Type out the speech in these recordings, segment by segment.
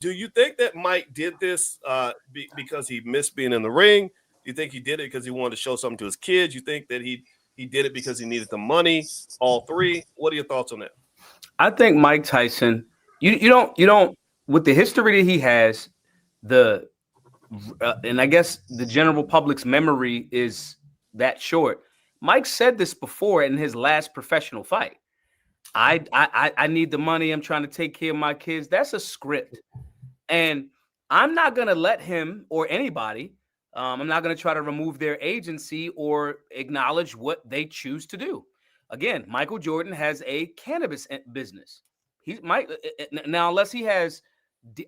Do you think that Mike did this because he missed being in the ring? Do you think he did it because he wanted to show something to his kids? You think that he did it because he needed the money? All three. What are your thoughts on that? I think Mike Tyson. You don't with the history that he has, the and I guess the general public's memory is that short. Mike said this before in his last professional fight. I need the money. I'm trying to take care of my kids. That's a script, and I'm not gonna let him or anybody. I'm not gonna try to remove their agency or acknowledge what they choose to do. Again, Michael Jordan has a cannabis business. He's Mike now, unless he has.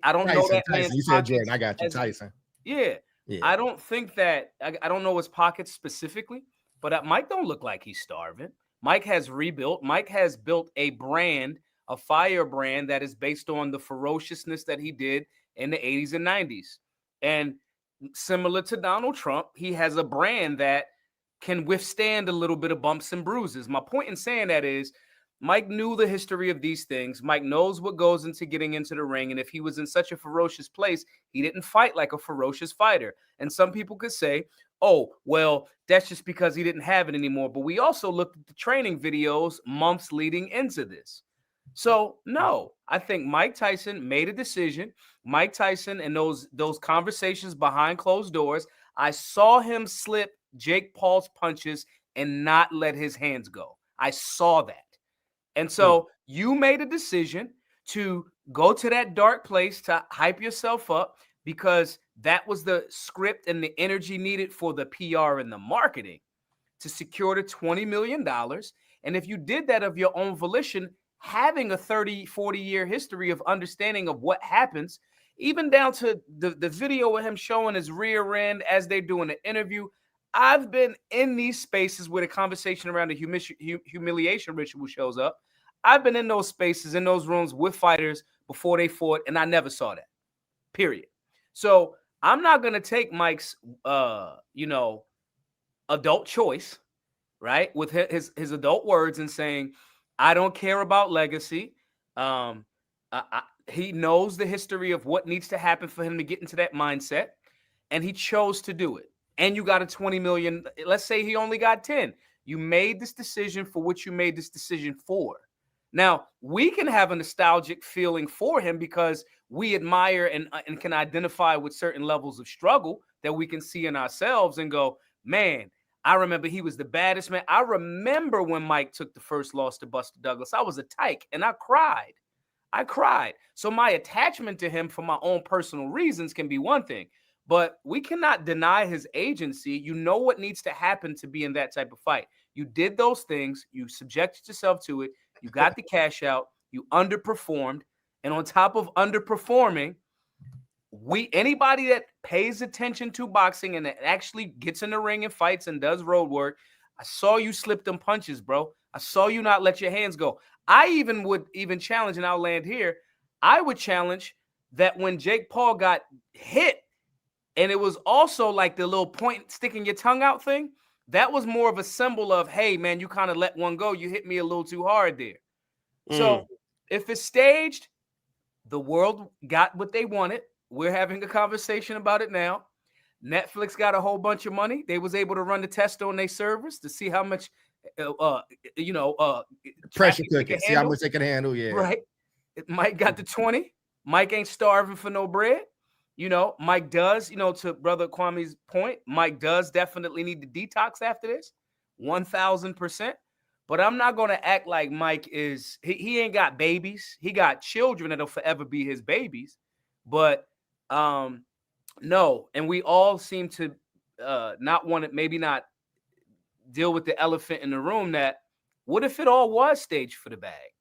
I don't know Tyson, that man's You said Jordan. pockets. I got you, As Tyson. yeah, Yeah. I don't think that I don't know his pockets specifically, but Mike don't look like he's starving. Mike has rebuilt. Mike has built a brand, a fire brand that is based on the ferociousness that he did in the 80s and 90s. And similar to Donald Trump, he has a brand that can withstand a little bit of bumps and bruises. My point in saying that is Mike knew the history of these things. Mike knows what goes into getting into the ring. And if he was in such a ferocious place, he didn't fight like a ferocious fighter. And some people could say, oh, well, that's just because he didn't have it anymore. But we also looked at the training videos months leading into this. So, no, I think Mike Tyson made a decision. Mike Tyson and those conversations behind closed doors, I saw him slip Jake Paul's punches and not let his hands go. I saw that. And so you made a decision to go to that dark place to hype yourself up because that was the script and the energy needed for the PR and the marketing to secure the $20 million. And if you did that of your own volition, having a 30, 40-year history of understanding of what happens, even down to the video of him showing his rear end as they're doing the interview, I've been in these spaces where the conversation around the humiliation ritual shows up. I've been in those spaces, in those rooms with fighters before they fought, and I never saw that, period. So I'm not going to take Mike's, adult choice, right, with his adult words and saying, I don't care about legacy. He knows the history of what needs to happen for him to get into that mindset, and he chose to do it. And you got a 20 million. Let's say he only got 10. You made this decision for what you made this decision for. Now, we can have a nostalgic feeling for him because we admire and can identify with certain levels of struggle that we can see in ourselves and go, man, I remember he was the baddest man. I remember when Mike took the first loss to Buster Douglas. I was a tyke and I cried. So my attachment to him for my own personal reasons can be one thing. But we cannot deny his agency. You know what needs to happen to be in that type of fight. You did those things. You subjected yourself to it. You got the cash out. You underperformed. And on top of underperforming, anybody that pays attention to boxing and that actually gets in the ring and fights and does road work, I saw you slip them punches, bro. I saw you not let your hands go. I would challenge, and I'll land here, I would challenge that when Jake Paul got hit, and it was also like the little point sticking your tongue out thing. That was more of a symbol of, hey, man, you kind of let one go. You hit me a little too hard there. So if it's staged, the world got what they wanted. We're having a conversation about it now. Netflix got a whole bunch of money. They was able to run the test on their servers to see how much, pressure cooking. See how much they can handle. Yeah. Right. Mike got the 20. Mike ain't starving for no bread. Mike does, to Brother Kwame's point, Mike does definitely need to detox after this, 1,000%. But I'm not going to act like Mike is, he ain't got babies. He got children that'll forever be his babies. But no, and we all seem to not want to, maybe not deal with the elephant in the room that, what if it all was staged for the bag?